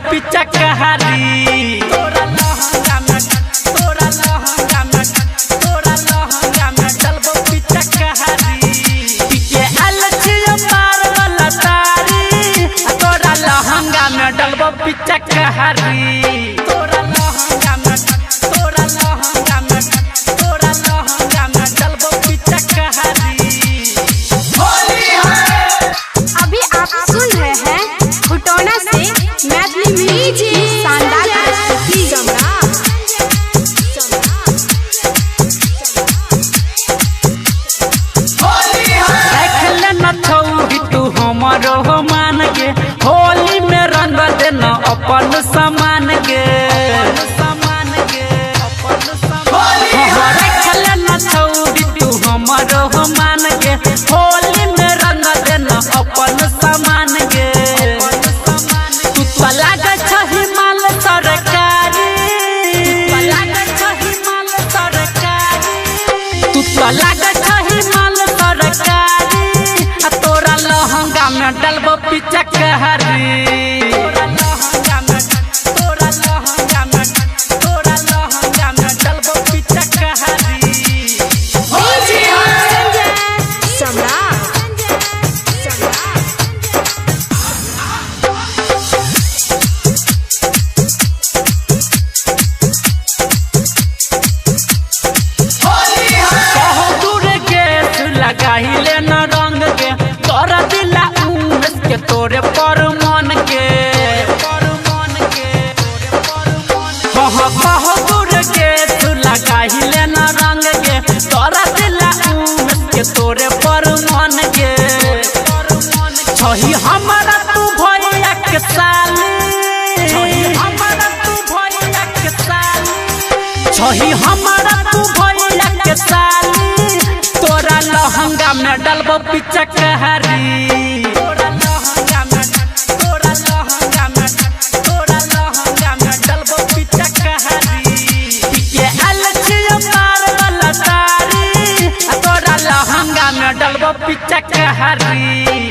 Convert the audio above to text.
पिचकारी तोरा लहंगा में डलबो पिचकारी पीछे अलछिया मार वाला तारी तोरा लहंगा में डलबो पिचकारी तोरा लहंगा में डलबो पिचकारी। अभी आप सुन रहे हैं खुटौना से मैथिली म्यूजिक शानदार प्रस्तुति। तू हमारो मान के होली में रंग देना अपन सामान के तू हमारो मान के होली में रंग देना अपन सामान के तू तो लागे छही माल सरकारी तू तो लागे छही माल सरकारी तोरा लहंगा में डलबो पिचकारी तोरा लहंगा में डलबो पिचकारी। लगाहिले न रंग के तोरा दिला उमस के तोरे पर मन के कह दूर के तू लगाहिले न रंग के तोरा दिला उमस के तोरे पर मन के छही हमारा तू भैया के साली छही हमारा तू भैया के साली तोरा लहंगा में डलबो पिचकारी तोरा लहंगा में डलबो पिचकारी पीछे अलछिया मार वाला तारी तोरा लहंगा में डलबो पिचकारी।